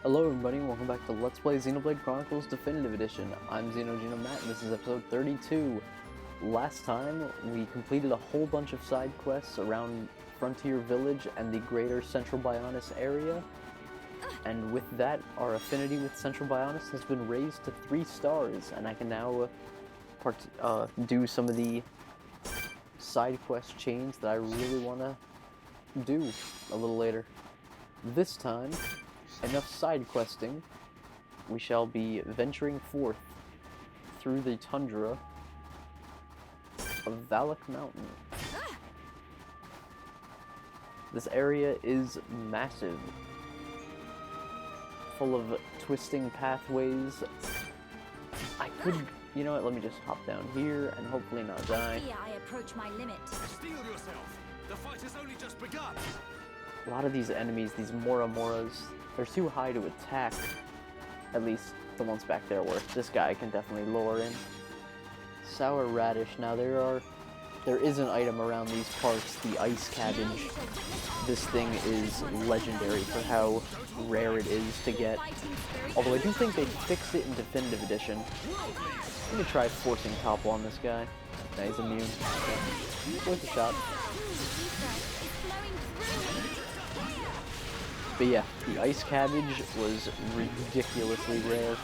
Hello everybody, and welcome back to Let's Play Xenoblade Chronicles Definitive Edition. I'm XenoGeno Matt, and this is episode 32. Last time, we completed a whole bunch of side quests around Frontier Village and the greater Central Bionis area. And with that, our affinity with Central Bionis has been raised to 3 stars, and I can now do some of the side quest chains that I really want to do a little later. This time, enough side questing, we shall be venturing forth through the tundra of Valak Mountain. This area is massive, full of twisting pathways. I could, you know what, let me just hop down here and hopefully not die. I approach my limit. Steel yourself. The fight has only just begun. A lot of these enemies, these Moras, they're too high to attack. At least the ones back there were. This guy can definitely lure in. Sour radish. Now there is an item around these parts, the ice cabbage. This thing is legendary for how rare it is to get. Although I do think they fixed it in Definitive Edition. Let me try forcing topple on this guy. Nah, he's immune. Okay. Worth a shot. But yeah, the ice cabbage was ridiculously rare.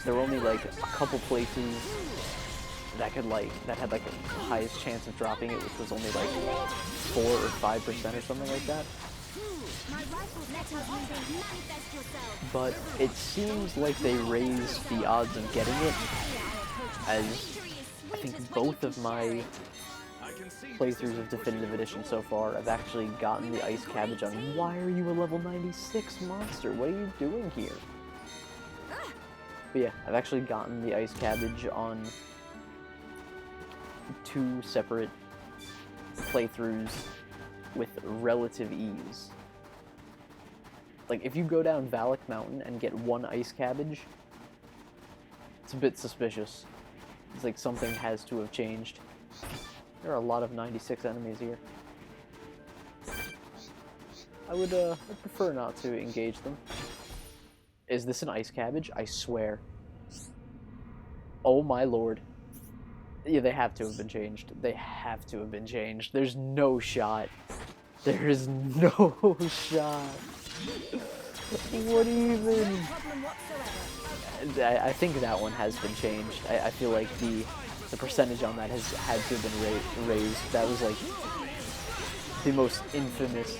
There were only like a couple places that had like the highest chance of dropping it, which was only like 4 or 5% or something like that. But it seems like they raised the odds of getting it, as I think both of my playthroughs of Definitive Edition so far, I've actually gotten the ice cabbage on. Why are you a level 96 monster? What are you doing here? But yeah, I've actually gotten the ice cabbage on 2 separate playthroughs with relative ease. Like, if you go down Valak Mountain and get 1 ice cabbage, it's a bit suspicious. It's like something has to have changed. There are a lot of 96 enemies here. I would I'd prefer not to engage them. Is this an ice cabbage? I swear. Oh my lord. Yeah, they have to have been changed. They have to have been changed. There's no shot. There is no shot. What even? I think that one has been changed. I feel like the percentage on that has had to have been raised. That was like the most infamous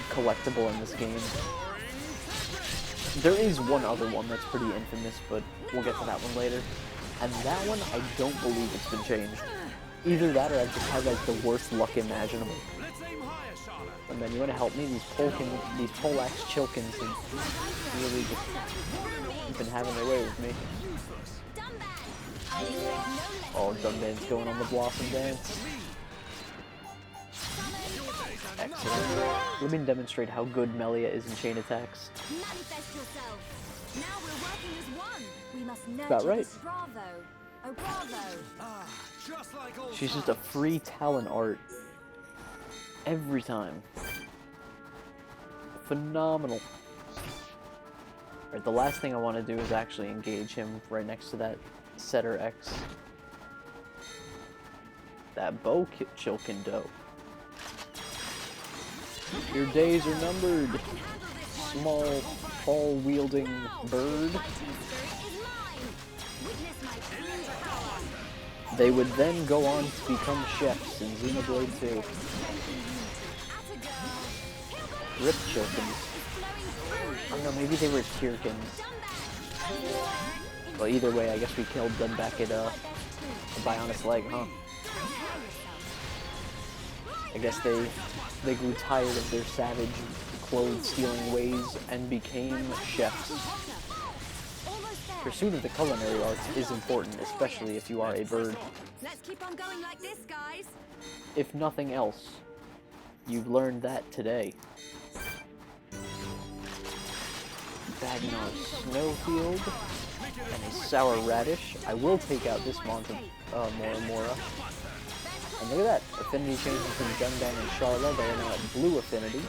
collectible in this game. There is one other one that's pretty infamous, but we'll get to that one later. And that one, I don't believe it's been changed. Either that or I've just had like the worst luck imaginable. And then you want to help me? These Polax Chilkins have really just been having their way with me. Oh, Dunban's going on the Blossom Dance. Excellent. Let me demonstrate how good Melia is in chain attacks. About right. She's just a free talent art. Every time. Phenomenal. Alright, the last thing I want to do is actually engage him right next to that Setter X. That bow Chilkin dough. Your days are numbered, small, ball-wielding bird. They would then go on to become chefs in Xenoblade 2. Rip Chilkins. I don't know, maybe they were Tierkins. Well, either way, I guess we killed them back at the Bionis leg, huh? I guess they grew tired of their savage, clothes-stealing ways and became chefs. Pursuit of the culinary arts is important, especially if you are a bird. Let's keep on going like this, guys. If nothing else, you've learned that today. Bagnar Snowfield and a sour radish. I will take out this month of Mora. And look at that, affinity changes from Dunban and Charla. They are now at blue affinity.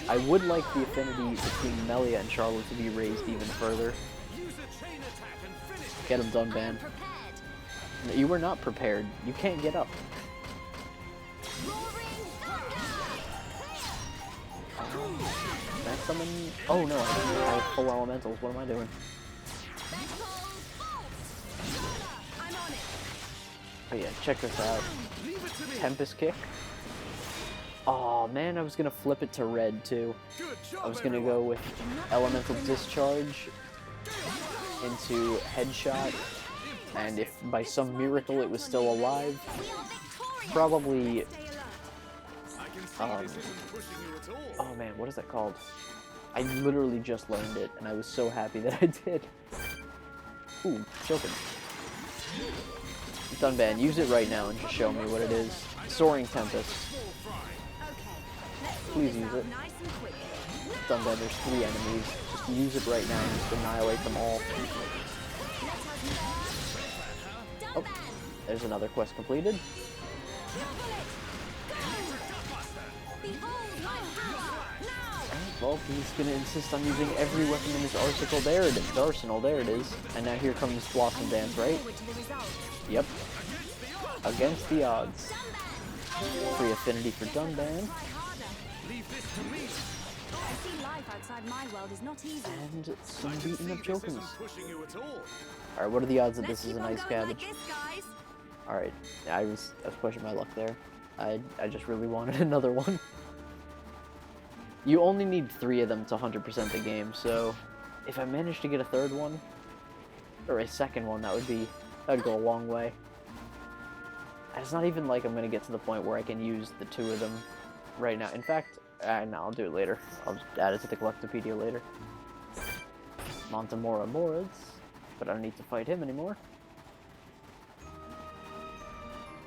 I would like the affinity between Melia and Charlotte to be raised even further. Use a chain attack and finish. Get him done, Ban. Prepared. You were not prepared. You can't get up. Roaring thunder. That summon... Oh no, I have full elementals. What am I doing? I'm on it. Oh yeah, check this out. Leave it to me. Tempest Kick. Oh man, I was gonna flip it to red too. Good job, I was gonna everyone. go with Elemental Discharge into Headshot, and if by some miracle it was still alive, We are victorious. probably... I can see this isn't pushing you at all. Oh man, what is that called? I literally just learned it, and I was so happy that I did. Ooh, choking. Dunban, use it right now and just show me what it is. Soaring Tempest. Please use it. Nice and quick. Dunban, there's 3 enemies. Just use it right now and just annihilate them all. Oh, there's another quest completed. Behold my power. Now. Well, he's gonna insist on using every weapon in his arsenal. There it is. Arsenal, there it is. And now here comes Blossom Dance, right? Forward to the result. Yep. Against the odds. Free affinity for Dunban. Try harder. Leave this to me. To see life outside my world is not easy. And some I can beaten see up this Jokins. isn't pushing you at all. Alright, what are the odds that Let's this is keep an on ice going cabbage? like this, guys. Alright, I was pushing my luck there. I just really wanted another one. You only need 3 of them to 100% the game, so if I manage to get a third one, or a second one, that'd go a long way. And it's not even like I'm gonna get to the point where I can use the 2 of them right now. In fact, no, I'll do it later. I'll just add it to the Collectopedia later. Montemora Moritz, but I don't need to fight him anymore.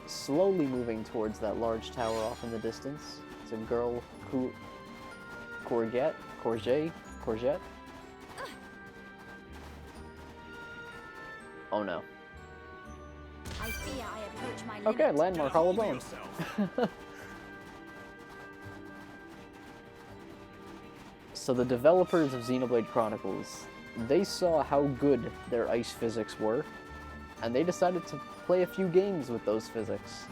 Slowly moving towards that large tower off in the distance. It's a girl who... Courgette? Oh no. I fear I approach my limit. Okay, landmark hollow Hold bone. yourself. So the developers of Xenoblade Chronicles, they saw how good their ice physics were, and they decided to play a few games with those physics.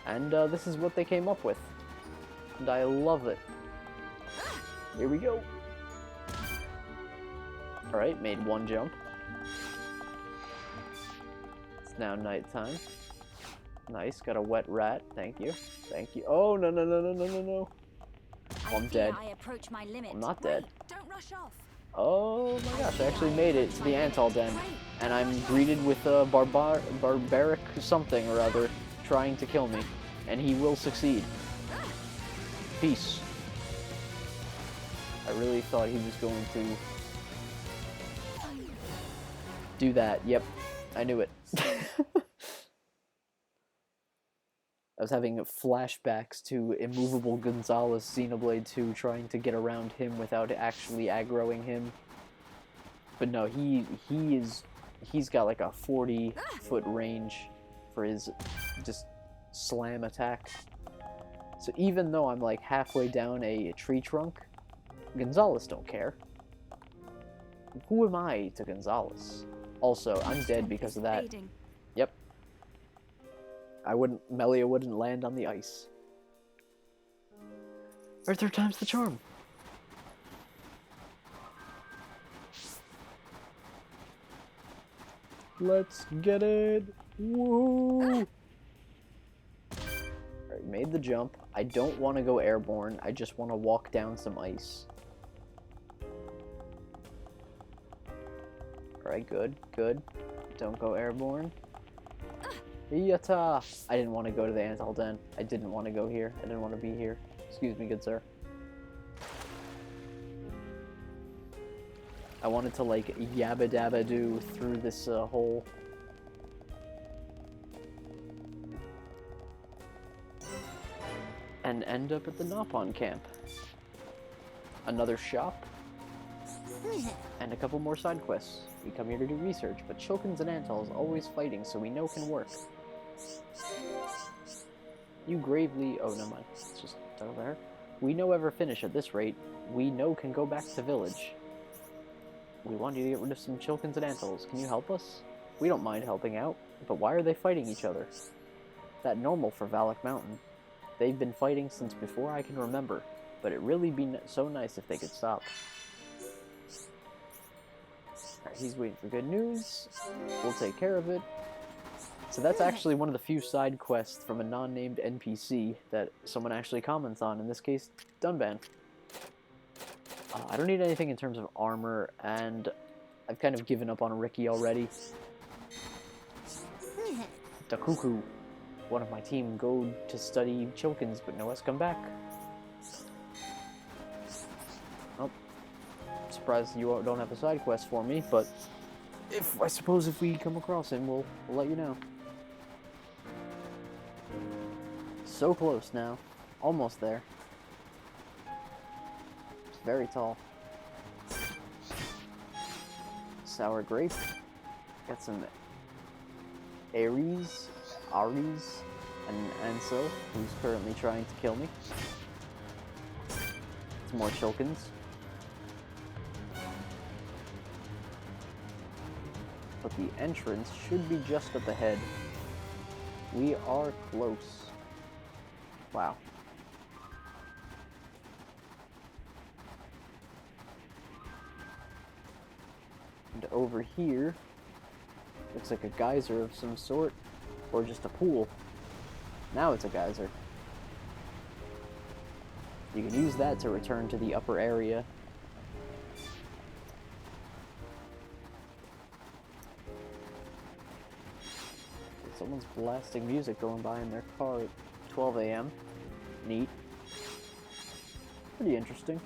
And this is what they came up with. And I love it. Here we go. Alright, made 1 jump. It's now nighttime. Nice, got a wet rat. Thank you. Thank you. Oh, no, no, no, no, no, no, no. I I'm fear dead. I approach my limit. I'm not dead. Wait, don't rush off. Oh my gosh, I actually made it to the Antal Den. And I'm greeted with a barbaric something or other trying to kill me. And he will succeed. Peace. I really thought he was going to do that. Yep, I knew it. I was having flashbacks to Immovable Gonzalez Xenoblade 2 trying to get around him without actually aggroing him. But no, he's got like a 40-foot range for his just slam attack. So even though I'm like halfway down a tree trunk, Gonzalez don't care. Who am I to Gonzalez? Also, I'm dead because of that. Fading. Yep. Melia wouldn't land on the ice. Or 3rd time's the charm. Let's get it! Woo! Alright, made the jump. I don't want to go airborne, I just want to walk down some ice. Alright, good, good. Don't go airborne. Yatta! I didn't want to go to the Antal Den. I didn't want to go here. I didn't want to be here. Excuse me, good sir. I wanted to, like, yabba dabba do through this hole. And end up at the Nopon camp. Another shop. And a couple more side quests. We come here to do research, but Chilkins and Antals always fighting, so we know can work. You gravely... Oh, never mind. It's just over there. We no ever finish at this rate. We no can go back to village. We want you to get rid of some Chilkins and Antles. Can you help us? We don't mind helping out, but why are they fighting each other? That normal for Valak Mountain. They've been fighting since before I can remember, but it'd really be so nice if they could stop. Alright, he's waiting for good news. We'll take care of it. So that's actually one of the few side quests from a non-named NPC that someone actually comments on, in this case, Dunban. I don't need anything in terms of armor, and I've kind of given up on Ricky already. The Cuckoo. One of my team go to study Chilkins, but no one's come back. Oh, surprised you don't have a side quest for me, but I suppose if we come across him, we'll let you know. So close now. Almost there. It's very tall. Sour grape. Got some Ares, and Ansel, who's currently trying to kill me. Some more Chilkins. But the entrance should be just at the head. We are close. Wow. And over here, looks like a geyser of some sort, or just a pool. Now it's a geyser. You can use that to return to the upper area. Someone's blasting music going by in their car at 12 a.m. Neat. Pretty interesting.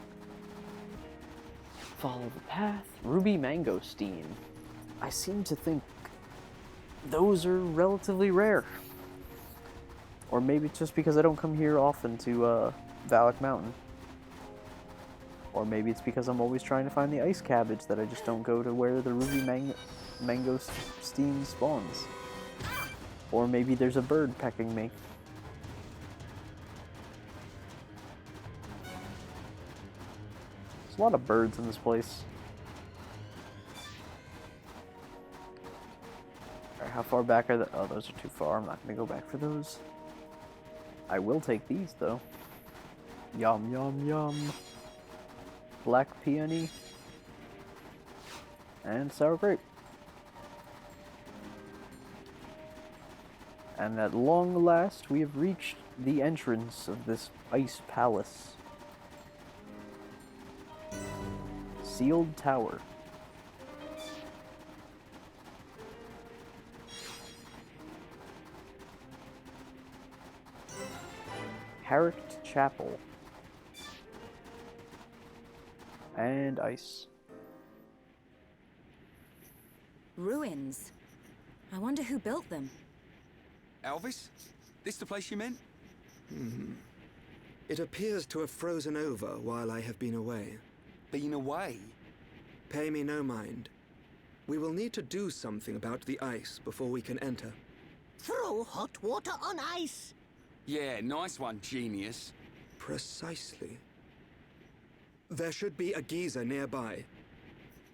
Follow the path. Ruby Mangosteen. I seem to think those are relatively rare. Or maybe it's just because I don't come here often to Valak Mountain. Or maybe it's because I'm always trying to find the ice cabbage that I just don't go to where the Ruby Mangosteen spawns. Or maybe there's a bird pecking me. There's a lot of birds in this place. Alright, how far back are the... Oh, those are too far. I'm not going to go back for those. I will take these, though. Yum, yum, yum. Black peony. And sour grape. And at long last, we have reached the entrance of this ice palace. Sealed Tower. Harricked Chapel. And ice. Ruins. I wonder who built them. Elvis? This the place you meant? It appears to have frozen over while I have been away. Been away? Pay me no mind. We will need to do something about the ice before we can enter. Throw hot water on ice. Yeah, nice one, genius. Precisely. There should be a geyser nearby.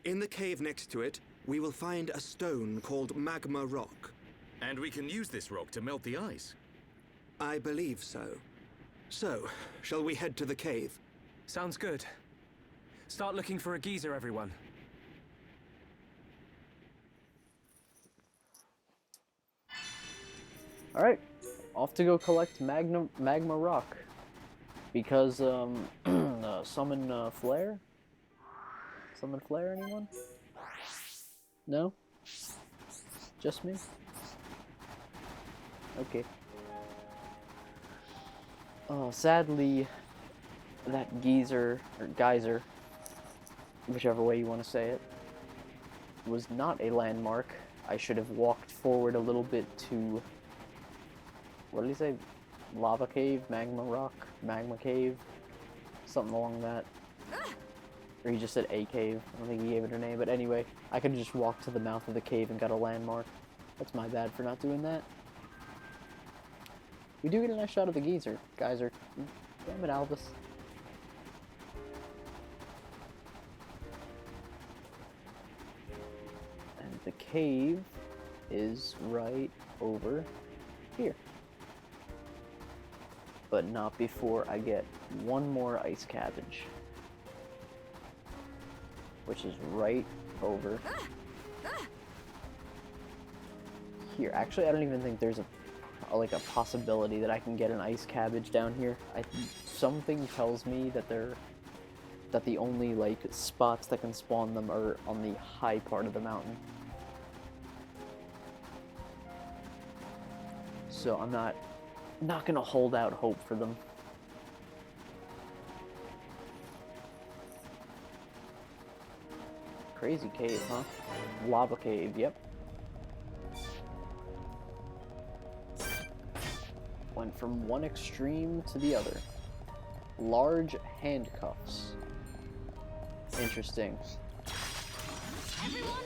In the cave next to it, we will find a stone called magma rock. And we can use this rock to melt the ice. I believe so. So, shall we head to the cave? Sounds good. Start looking for a geyser, everyone. Alright, off to go collect magma rock. Because, summon flare? Summon flare, anyone? No? Just me? Okay. Oh, sadly, that geyser, or geyser, whichever way you want to say it, was not a landmark. I should have walked forward a little bit to, what did he say? Lava cave, magma rock, magma cave, something along that. Or he just said a cave. I don't think he gave it a name, but anyway, I could have just walked to the mouth of the cave and got a landmark. That's my bad for not doing that. We do get a nice shot of the geyser. Damn it, Albus. the cave is right over here. But not before I get one more ice cabbage. Which is right over here. Actually, I don't even think there's like a possibility that I can get an ice cabbage down here. Something tells me that the only like spots that can spawn them are on the high part of the mountain. So I'm not gonna hold out hope for them. Crazy cave, huh? Lava cave, yep. Went from one extreme to the other. Large handcuffs. Interesting.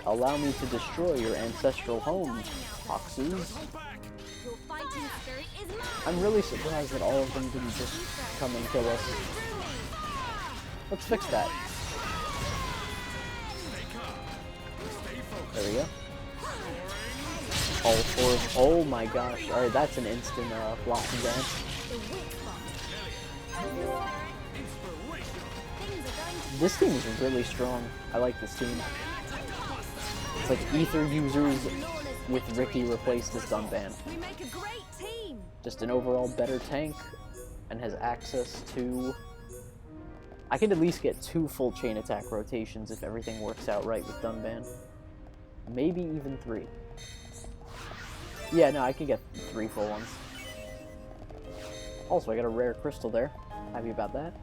Allow me to destroy your ancestral home, foxes. Your fighting spirit is mine. I'm really surprised that all of them didn't just come and kill us. Let's fix that. There we go. All four. Oh my gosh. Alright, that's an instant blossom dance. This team is really strong. I like this team. It's like Ether users with Ricky replaced as Dunban. We make a great team. Just an overall better tank and has access to... I could at least get 2 full chain attack rotations if everything works out right with Dunban. Maybe even 3. Yeah, no, I could get 3 full ones. Also, I got a rare crystal there. Happy about that.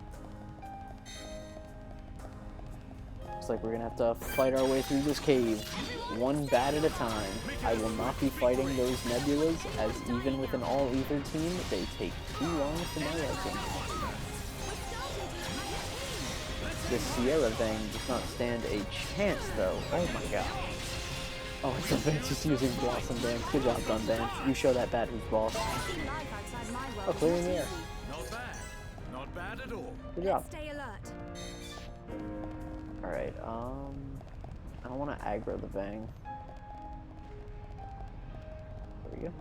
Looks like we're gonna have to fight our way through this cave, one bat at a time. I will not be fighting those nebulas, as even with an all-ether team, they take too long for my liking. The Sierra Vang does not stand a chance, though. Oh my god. Oh, it's a Ventus using Blossom Dance. Good job, Dunban. You show that bat who's boss. Oh, clear in the air. Not bad. Not bad at all. Good job. Stay alert. Alright, I don't want to aggro the Vang. There we go.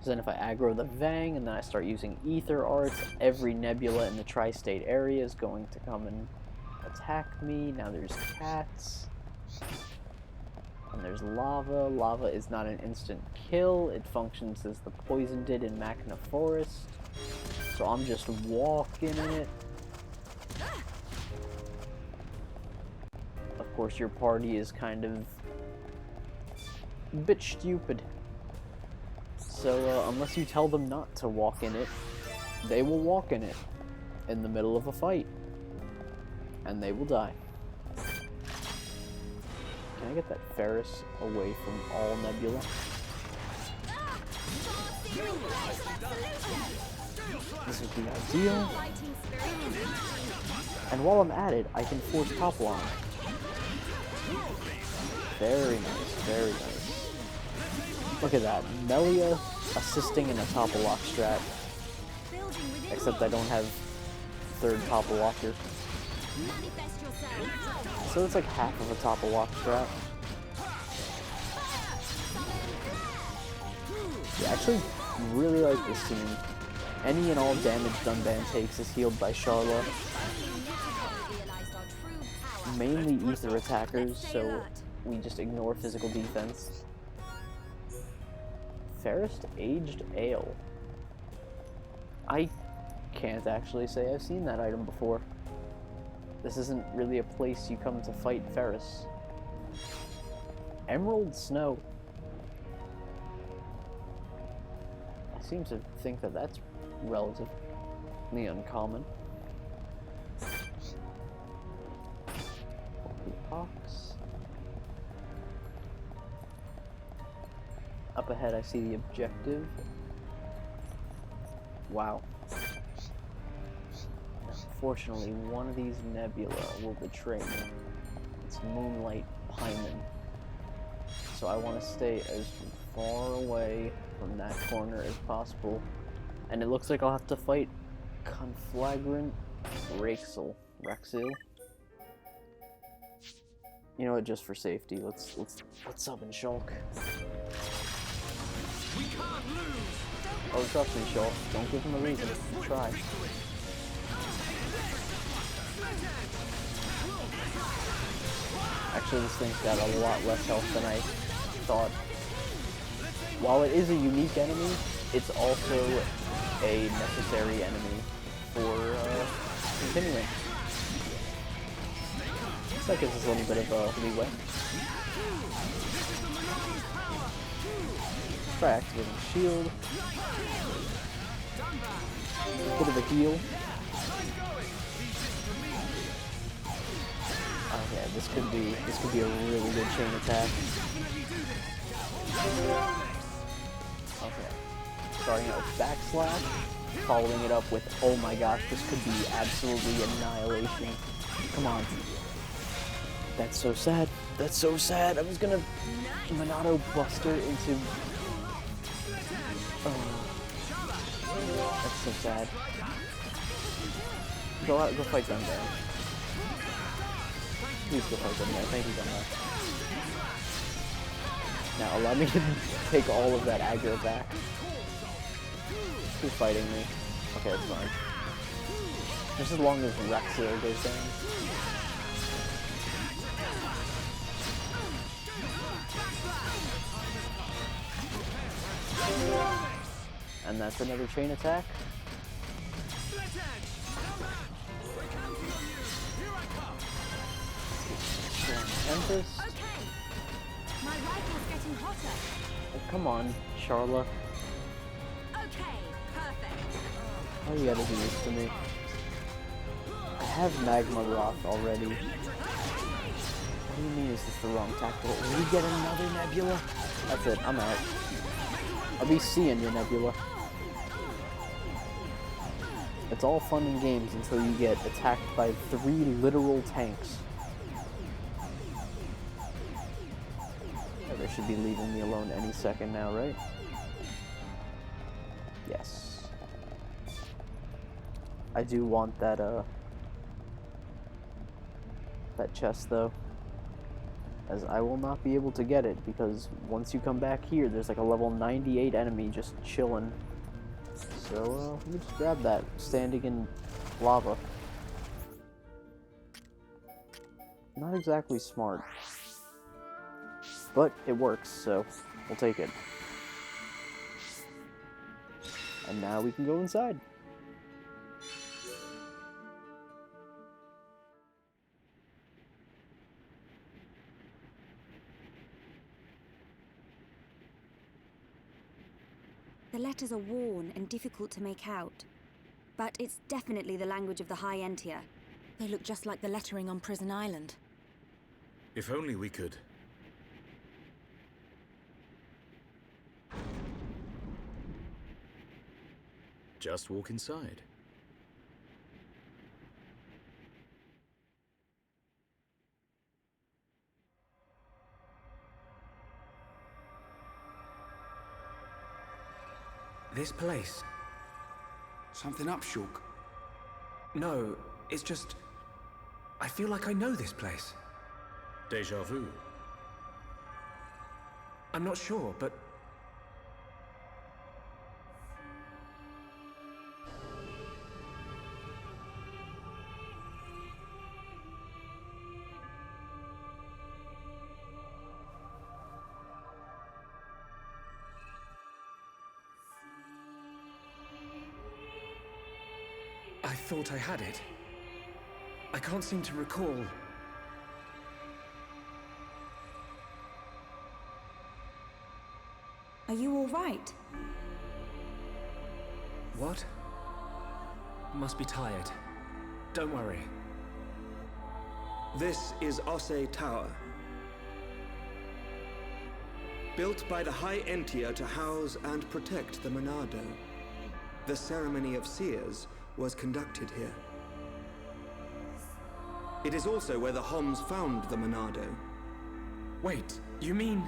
So then if I aggro the Vang and then I start using Ether Arts, every nebula in the tri-state area is going to come and attack me. Now there's cats. And there's lava. Lava is not an instant kill. It functions as the poison did in Machina Forest. So I'm just walking it. Of course, your party is kind of a bit stupid. So unless you tell them not to walk in it, they will walk in it in the middle of a fight. And they will die. Can I get that Ferris away from all nebula? This would be ideal. And while I'm at it, I can force top line. Very nice, very nice. Look at that. Melia assisting in a top lock strat. Except I don't have third top locker. So it's like half of a top lock strat. Yeah, I actually really like this team. Any and all damage Dunban takes is healed by Charla. Mainly ether attackers, so we just ignore physical defense. Fairest Aged Ale. I can't actually say I've seen that item before. This isn't really a place you come to fight Ferris. Emerald Snow. I seem to think that that's relatively uncommon. Hawks. Up ahead I see the objective. Wow. Unfortunately, one of these nebula will betray me. It's Moonlight Hymen. So I want to stay as far away from that corner as possible. And it looks like I'll have to fight Conflagrant Rexil. You know what? Just for safety, let's sub in Shulk. We can't lose. Oh, trust me, Shulk. Don't give him a reason. Try. Actually, this thing's got a lot less health than I thought. While it is a unique enemy, it's also a necessary enemy for continuing. So that gives us a little bit of leeway. Try activating shield. Bit of a heal. Okay, this could be a really good chain attack. Okay. Starting out with backslash, following it up with, oh my gosh, this could be absolutely annihilation. Come on. That's so sad. That's so sad. I was gonna Monado Buster into... Oh. That's so sad. Go out, go fight them there. Please go fight them there. Thank you, Gunnar. Now allow me to take all of that aggro back. Who's fighting me? Okay, it's fine. Just as long as Rexia goes down. And that's another chain attack. Tempest. Okay. My rifle's getting hotter. Oh, come on, Charla. Okay, perfect. Why you gotta do this to me? I have Magma Rock already. What do you mean is this the wrong tactical? Will we get another Nebula? That's it, I'm out. I'll be seeing you, Nebula. It's all fun and games until you get attacked by 3 literal tanks. They should be leaving me alone any second now, right? Yes. I do want that, that chest, though. As I will not be able to get it, because once you come back here, there's like a level 98 enemy just chilling. So, let me just grab that, standing in lava. Not exactly smart. But it works, so we'll take it. And now we can go inside. The letters are worn and difficult to make out. But it's definitely the language of the High Entia. They look just like the lettering on Prison Island. If only we could. Just walk inside. This place? Something up, Shulk? No, it's just... I feel like I know this place. Deja vu. I'm not sure, but... I thought I had it. I can't seem to recall. Are you all right? What? Must be tired. Don't worry. This is Assay Tower. Built by the High Entia to house and protect the Monado. The ceremony of seers was conducted here. It is also where the Homs found the Monado. Wait, you mean...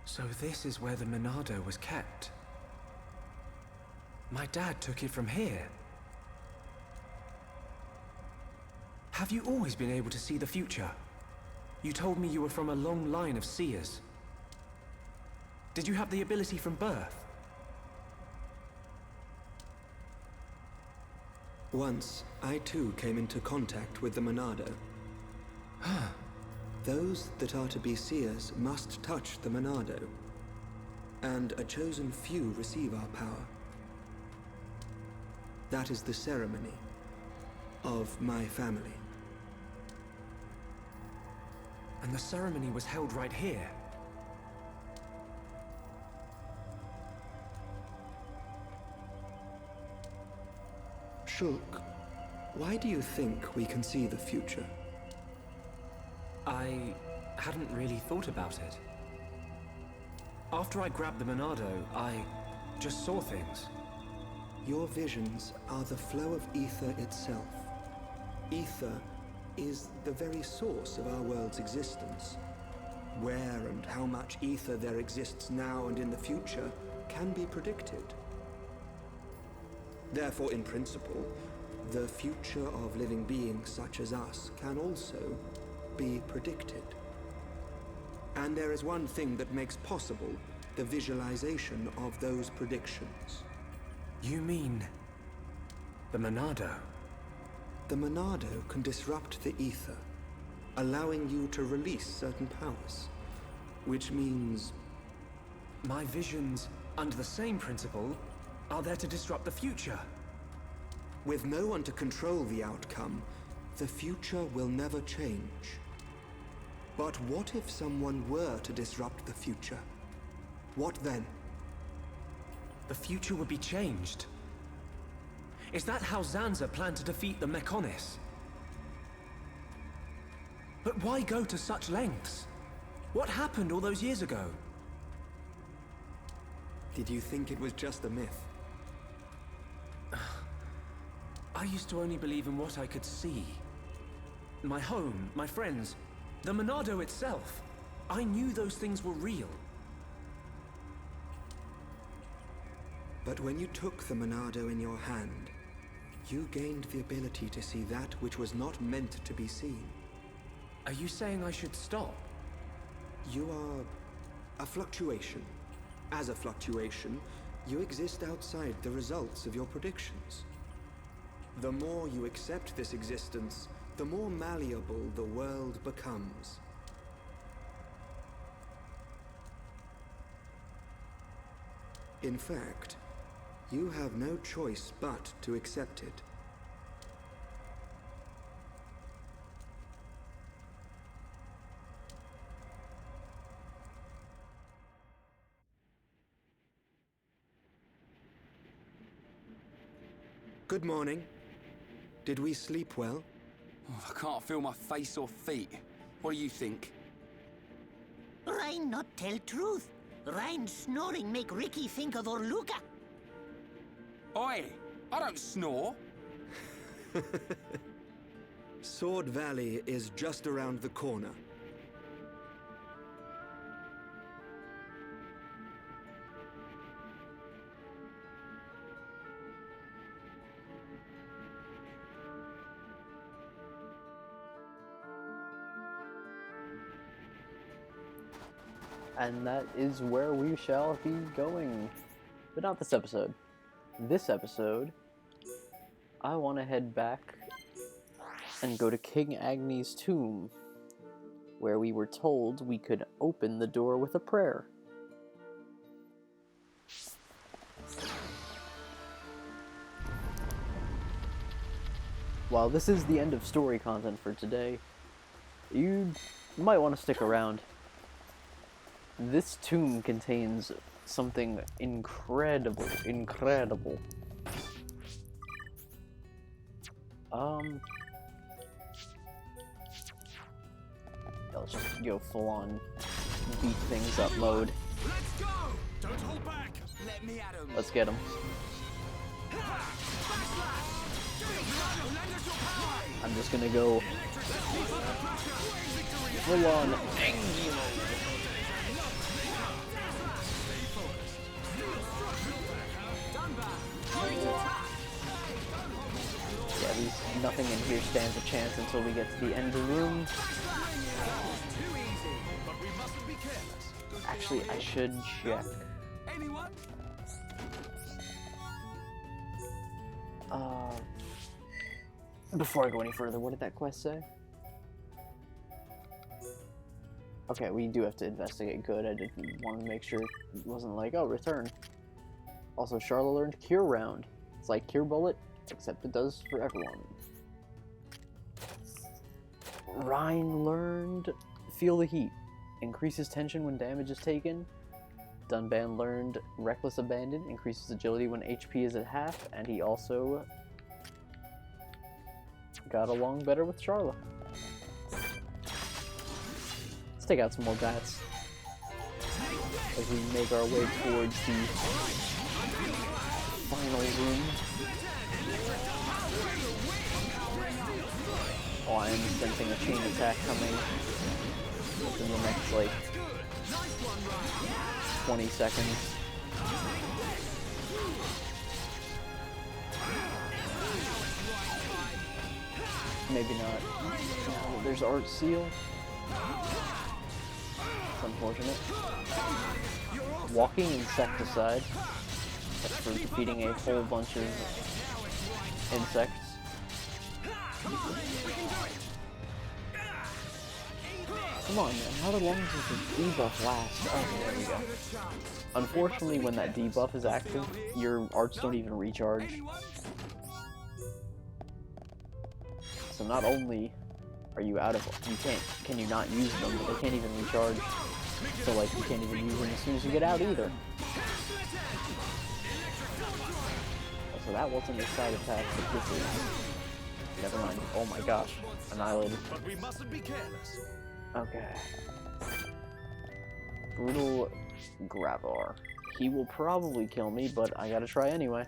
So this is where the Monado was kept. My dad took it from here. Have you always been able to see the future? You told me you were from a long line of seers. Did you have the ability from birth? Once, I too came into contact with the Monado. Those that are to be seers must touch the Monado, and a chosen few receive our power. That is the ceremony of my family. And the ceremony was held right here. Shulk, why do you think we can see the future? I hadn't really thought about it. After I grabbed the Monado, I just saw things. Your visions are the flow of ether itself. Ether is the very source of our world's existence. Where and how much ether there exists now and in the future can be predicted. Therefore, in principle, the future of living beings such as us can also be predicted. And there is one thing that makes possible the visualization of those predictions. You mean the Monado? The Monado can disrupt the ether, allowing you to release certain powers, which means... My visions, under the same principle, are there to disrupt the future. With no one to control the outcome, the future will never change. But what if someone were to disrupt the future? What then? The future would be changed. Is that how Zanza planned to defeat the Mechonis? But why go to such lengths? What happened all those years ago? Did you think it was just a myth? I used to only believe in what I could see. My home, my friends, the Monado itself. I knew those things were real. But when you took the Monado in your hand, you gained the ability to see that which was not meant to be seen. Are you saying I should stop? You are a fluctuation. As a fluctuation, you exist outside the results of your predictions. The more you accept this existence, the more malleable the world becomes. In fact, you have no choice but to accept it. Good morning. Did we sleep well? Oh, I can't feel my face or feet. What do you think? Ryan not tell truth. Ryan snoring make Ricky think of Orluka. Oi! I don't snore. Sword Valley is just around the corner. And that is where we shall be going. But not this episode. This episode, I want to head back and go to King Agni's tomb, where we were told we could open the door with a prayer. While this is the end of story content for today, you might want to stick around. This tomb contains something incredible. Let's just go full on beat things up mode. Let's go! Don't hold back! Let me at him. Let's get him. I'm just gonna go full on angry mode. nothing in here stands a chance until we get to the end of the room. Actually, I should check. Before I go any further, what did that quest say? Okay, we do have to investigate. Good, I didn't want to make sure it wasn't like, oh, return. Also, Charlotte learned Cure Round. It's like Cure Bullet, except it does for everyone. Rhine learned Feel the Heat. Increases tension when damage is taken. Dunban learned Reckless Abandon. Increases agility when HP is at half. And he also got along better with Charlotte. Let's take out some more bats as we make our way towards the final room. Oh, I am sensing a chain attack coming within the next, like, 20 seconds. Maybe not. No, there's Art Seal. It's unfortunate. Walking Insecticide. That's for defeating a whole bunch of insects. Come on, man. How long does the debuff last? Oh, there we go. Unfortunately, when that debuff is active, your arts don't even recharge. So not only are you out of, can you not use them, but they can't even recharge. So like, you can't even use them as soon as you get out either. So that wasn't a side attack, but this is. Never mind. Oh my gosh. Annihilated. But we mustn't be careless. Okay. Brutal Gravar. He will probably kill me, but I gotta try anyway.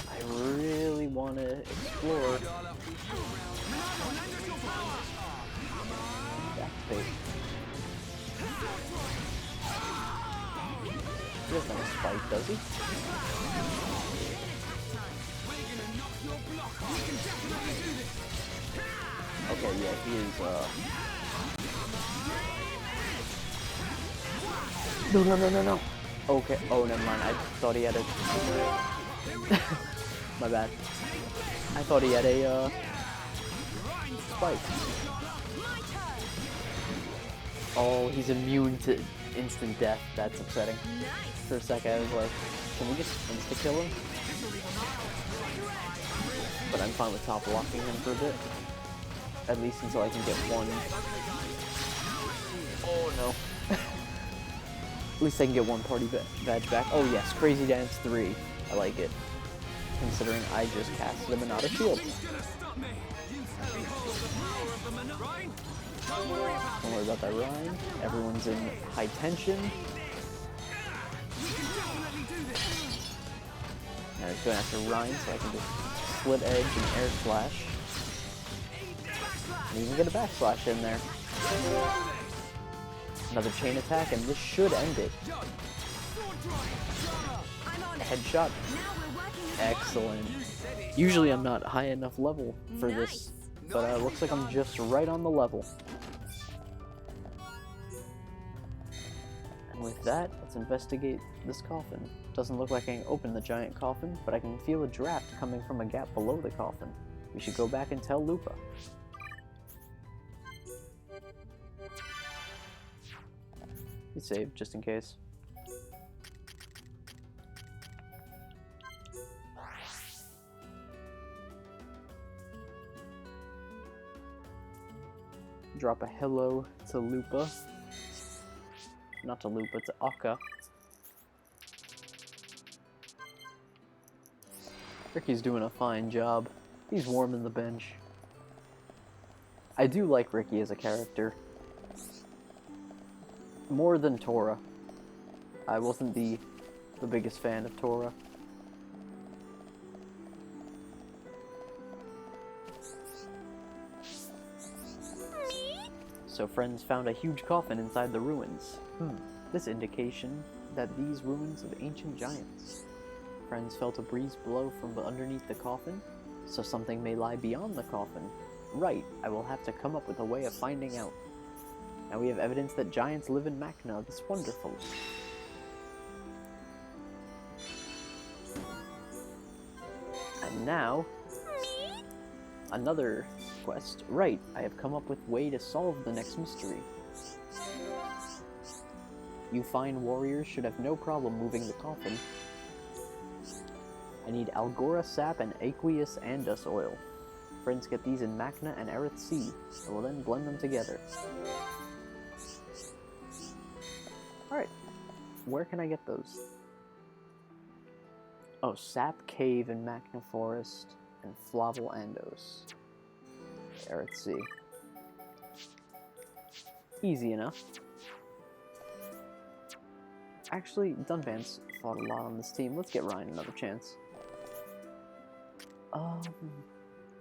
I really want to explore. Activate. He doesn't have a spike, does he? Okay, yeah, he is, No. Okay, oh, never mind, I thought he had a... My bad. I thought he had a, spike. Oh, he's immune to instant death. That's upsetting. For a second, I was like, can we just insta-kill him? But I'm fine with top blocking him for a bit. At least until I can get one. Oh no. At least I can get one party badge back. Oh yes, Crazy Dance 3. I like it. Considering I just casted him and not a shield. Don't worry about that Rhine. Everyone's in high tension. Now he's going after Rhine, so I can just Split Edge and Air Slash. And even get a backslash in there. Another chain attack, and this should end it. Headshot. Excellent. Usually I'm not high enough level for this, but looks like I'm just right on the level. And with that, let's investigate this coffin. Doesn't look like I can open the giant coffin, but I can feel a draft coming from a gap below the coffin. We should go back and tell Lupa. We save just in case. Drop a hello to Lupa. Not to Lupa, to Akka. Ricky's doing a fine job. He's warming the bench. I do like Ricky as a character. More than Tora. I wasn't the biggest fan of Tora. So friends found a huge coffin inside the ruins. This indication that these ruins of ancient giants. friends felt a breeze blow from underneath the coffin, so something may lie beyond the coffin. Right, I will have to come up with a way of finding out. Now we have evidence that giants live in Machna. That's wonderful. And now, another quest. Right, I have come up with a way to solve the next mystery. You fine warriors should have no problem moving the coffin. I need Algora sap and aqueous andus oil. Friends get these in Machna and Aerith Sea. I will then blend them together. Alright, where can I get those? Oh, Sap Cave in Machna Forest and Flavel Andos. Aerith Sea. Easy enough. Actually, Dunvan's fought a lot on this team. Let's get Ryan another chance.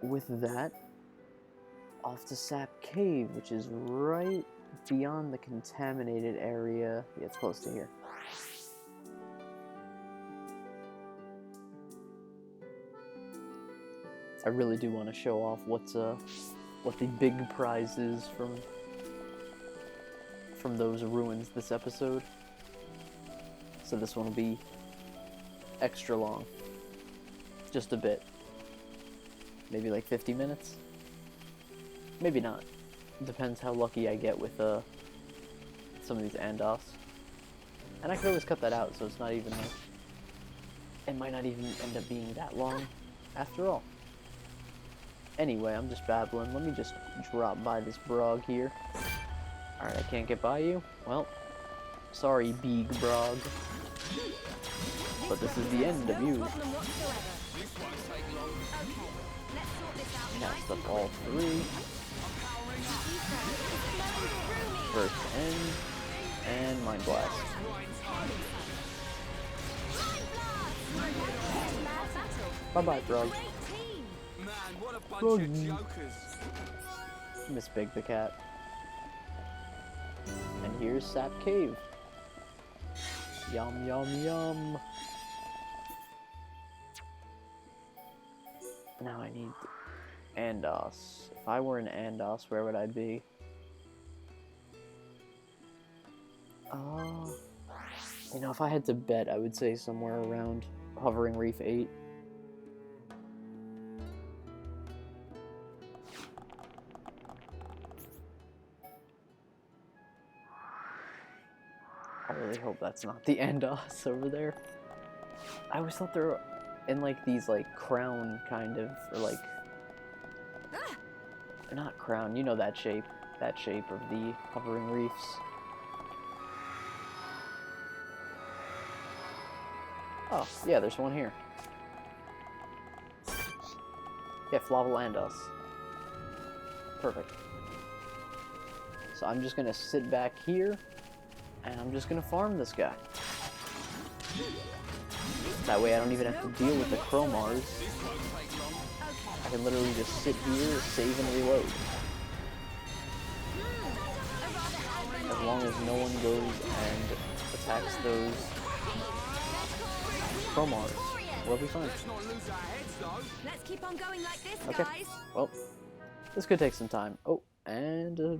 With that, off to Sap Cave, which is right beyond the contaminated area. Yeah, it's close to here. I really do want to show off what the big prize is from those ruins this episode. So this one will be extra long. Just a bit. Maybe like 50 minutes? Maybe not. Depends how lucky I get with some of these Andos. And I could always cut that out, so it's not even like... It might not even end up being that long after all. Anyway, I'm just babbling. Let me just drop by this Brog here. Alright, I can't get by you? Well, sorry, Big Brog. But this is the end of you. Cast up all three. First end, and Mind Blast. Bye-bye, Frog. Man, what a bunch Frog. of jokers. Miss Big the Cat. And here's Sap Cave. Yum, yum, yum. Now I need Andos. If I were in Andos, where would I be? You know, if I had to bet, I would say somewhere around Hovering Reef 8. I really hope that's not the Andos over there. I always thought they were in like these like crown kind of, or like, not crown, you know that shape of the Hovering Reefs. Oh, yeah, there's one here. Yeah, Flavel Andos. Perfect. So I'm just gonna sit back here, and I'm just gonna farm this guy. That way I don't even have to deal with the Chromars. I can literally just sit here, save and reload. As long as no one goes and attacks those Chromars, we'll be fine. Let's keep on going like this, Okay, guys. well, this could take some time. Oh, and a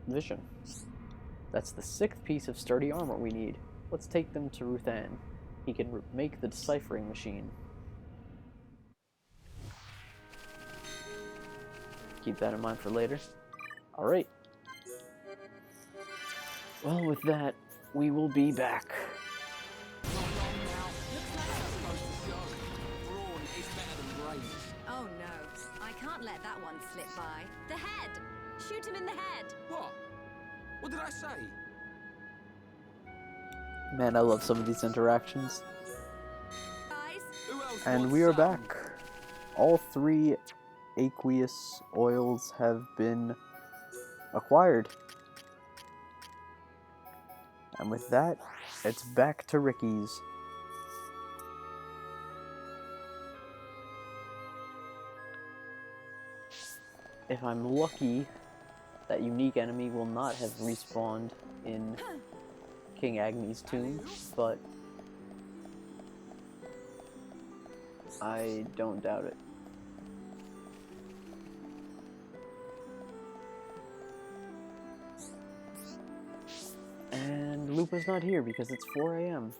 vision. That's the 6th piece of sturdy armor we need. Let's take them to Ruthann. He can make the deciphering machine. Keep that in mind for later. Alright. Well, with that, we will be back. Oh no, I can't let that one slip by. The head! Shoot him in the head! What? What did I say? Man, I love some of these interactions. Guys, Who else And wants we are some? back. All 3 aqueous oils have been acquired. And with that, it's back to Ricky's. If I'm lucky, that unique enemy will not have respawned in King Agni's tomb, but I don't doubt it. And Lupa's not here because it's 4 a.m.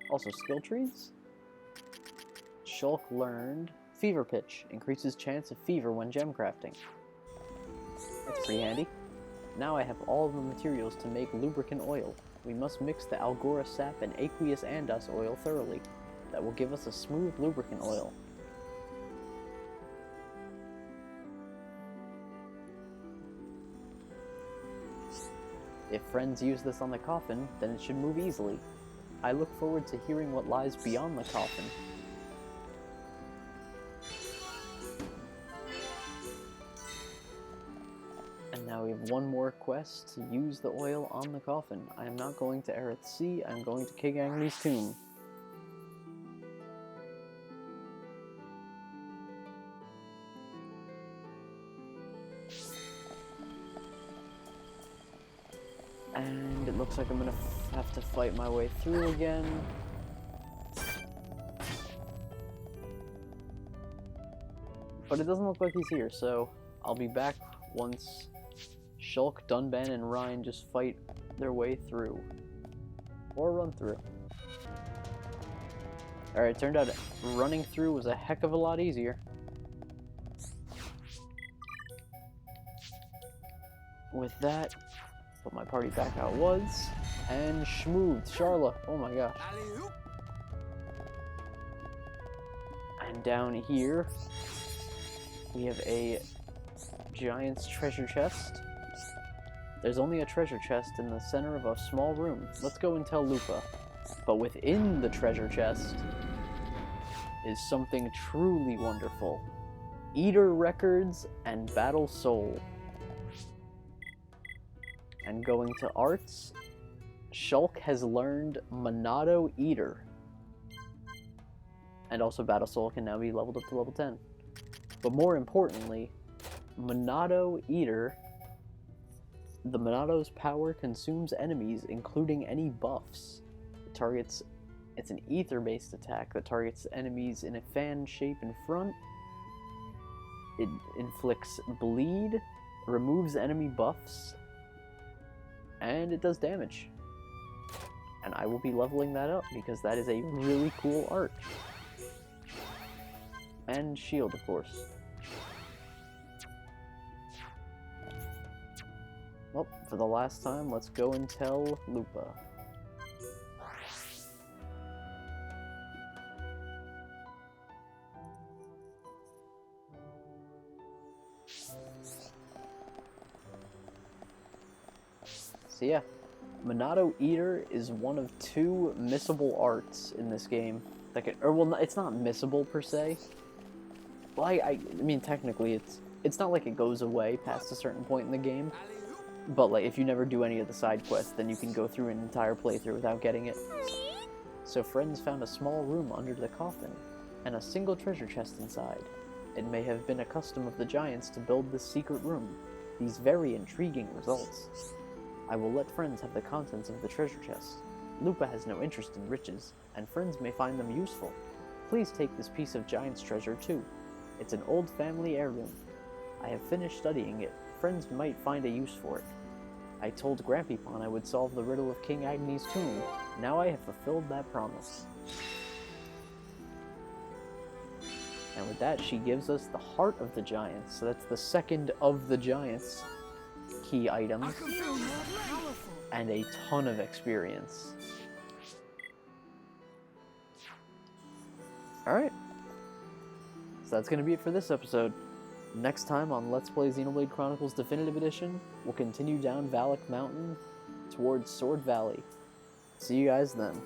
Also, skill trees? Shulk learned Fever Pitch. Increases chance of fever when gem crafting. That's pretty handy. Now I have all of the materials to make lubricant oil. We must mix the Algora sap and Aqueous Andas oil thoroughly. That will give us a smooth lubricant oil. If friends use this on the coffin, then it should move easily. I look forward to hearing what lies beyond the coffin. And now we have one more quest to use the oil on the coffin. I am not going to Aerith Sea, I'm going to King Agni's tomb. And it looks like I'm gonna have to fight my way through again. But it doesn't look like he's here, so I'll be back once Shulk, Dunban, and Ryan just fight their way through. Or run through. Alright, turned out running through was a heck of a lot easier. With that, put my party back how it was, and schmoothed Charla. Oh my gosh. And down here, we have a giant's treasure chest. There's only a treasure chest in the center of a small room. Let's go and tell Lupa. But within the treasure chest is something truly wonderful. Eater Records and Battle Soul. And going to arts, Shulk has learned Monado Eater. And also Battle Soul can now be leveled up to level 10. But more importantly, Monado Eater, the Monado's power consumes enemies, including any buffs. It targets, it's an ether-based attack that targets enemies in a fan shape in front. It inflicts bleed, removes enemy buffs, and it does damage. And I will be leveling that up because that is a really cool art. And shield, of course. Well, for the last time, let's go and tell Lupa. So yeah, Monado Eater is one of 2 missable arts in this game. That can, or well, it's not missable per se. Well, I mean, technically, it's not like it goes away past a certain point in the game. But like, if you never do any of the side quests, then you can go through an entire playthrough without getting it. So friends found a small room under the coffin, and a single treasure chest inside. It may have been a custom of the giants to build this secret room. These very intriguing results. I will let friends have the contents of the treasure chest. Lupa has no interest in riches, and friends may find them useful. Please take this piece of giant's treasure too. It's an old family heirloom. I have finished studying it. Friends might find a use for it. I told Grampypon I would solve the riddle of King Agni's tomb. Now I have fulfilled that promise. And with that, she gives us the Heart of the Giants. So that's the second of the Giants key items. And a ton of experience. Alright. So that's going to be it for this episode. Next time on Let's Play Xenoblade Chronicles Definitive Edition, we'll continue down Valak Mountain towards Sword Valley. See you guys then.